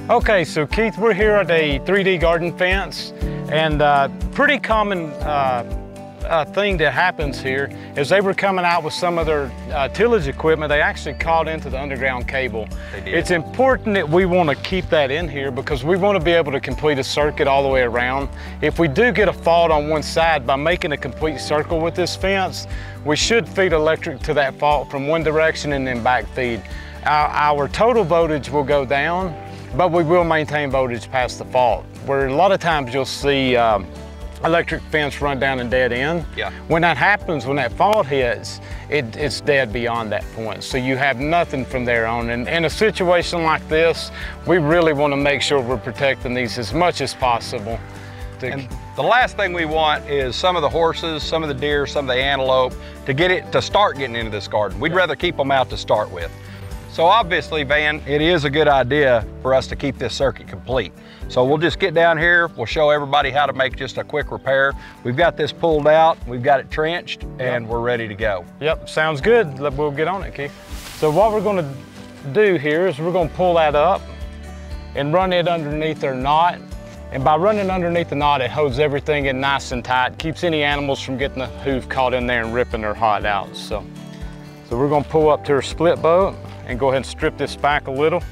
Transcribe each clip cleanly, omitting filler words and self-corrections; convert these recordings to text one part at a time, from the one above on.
Okay, so Keith, we're here at a 3D garden fence, and pretty common thing that happens here is they were coming out with some of their tillage equipment. They actually caught into the underground cable. They did. It's important that we want to keep that in here because we want to be able to complete a circuit all the way around. If we do get a fault on one side, by making a complete circle with this fence, we should feed electric to that fault from one direction and then back feed. Our total voltage will go down, but we will maintain voltage past the fault. Where a lot of times you'll see electric fence run down and dead end. Yeah. When that happens, when that fault hits, it's dead beyond that point. So you have nothing from there on. And in a situation like this, we really want to make sure we're protecting these as much as possible. And the last thing we want is some of the horses, some of the deer, some of the antelope to start getting into this garden. We'd rather keep them out to start with. So obviously, Van, it is a good idea for us to keep this circuit complete. So we'll just get down here, we'll show everybody how to make just a quick repair. We've got this pulled out, we've got it trenched, and we're ready to go. Yep, sounds good. We'll get on it, Keith. So what we're gonna do here is we're gonna pull that up and run it underneath our knot. And by running underneath the knot, it holds everything in nice and tight, keeps any animals from getting the hoof caught in there and ripping their hide out. So we're gonna pull up to our split boat and go ahead and strip this back a little.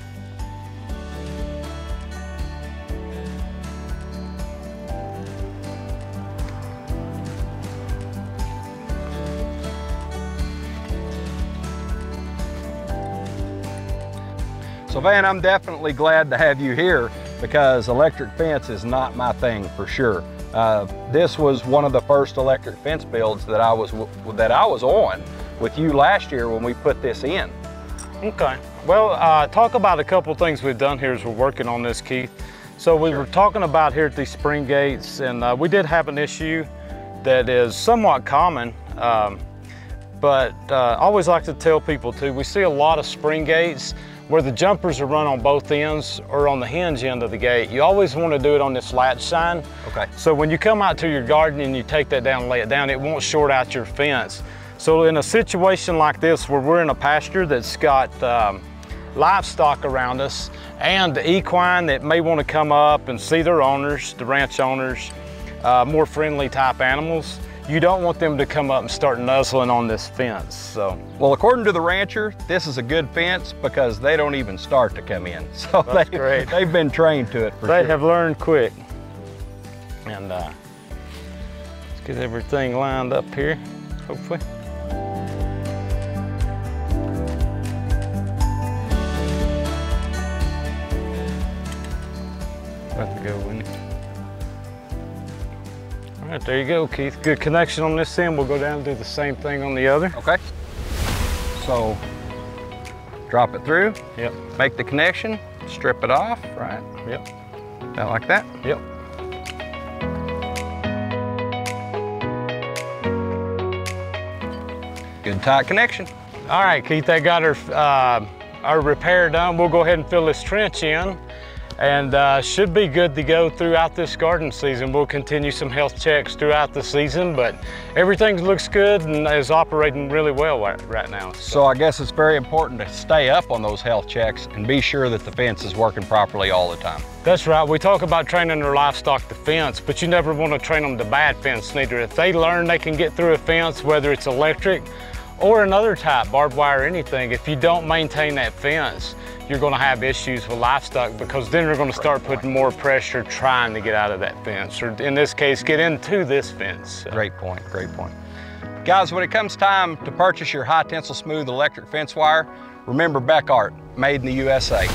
So Van, I'm definitely glad to have you here because electric fence is not my thing for sure. This was one of the first electric fence builds that I was on with you last year when we put this in. Okay, well, talk about a couple things we've done here as we're working on this, Keith. So we were talking about here at these spring gates, and we did have an issue that is somewhat common, but I always like to tell people too, we see a lot of spring gates where the jumpers are run on both ends or on the hinge end of the gate. You always want to do it on this latch sign. Okay. So when you come out to your garden and you take that down and lay it down, it won't short out your fence. So in a situation like this where we're in a pasture that's got livestock around us and equine that may want to come up and see their owners, the ranch owners, more friendly type animals, you don't want them to come up and start nuzzling on this fence. So, well, according to the rancher, this is a good fence because they don't even start to come in. So that's great. They've been trained to it for They sure. have learned quick. And let's get everything lined up here, hopefully. About to go, Winnie. All right, there you go, Keith. Good connection on this end. We'll go down and do the same thing on the other. Okay. So, drop it through. Yep. Make the connection, strip it off, right? Yep. About like that? Yep. Good tight connection. All right, Keith, I got our repair done. We'll go ahead and fill this trench in, and should be good to go throughout this garden season. We'll continue some health checks throughout the season, but everything looks good and is operating really well right now. So I guess it's very important to stay up on those health checks and be sure that the fence is working properly all the time. That's right. We talk about training our livestock to fence, but you never want to train them to bad fence neither. If they learn they can get through a fence, whether it's electric or another type, barbed wire or anything, if you don't maintain that fence, you're going to have issues with livestock because then you're going to start putting more pressure trying to get out of that fence, or in this case, get into this fence. So. Great point, great point. Guys, when it comes time to purchase your high tensile smooth electric fence wire, remember Beckart, made in the USA.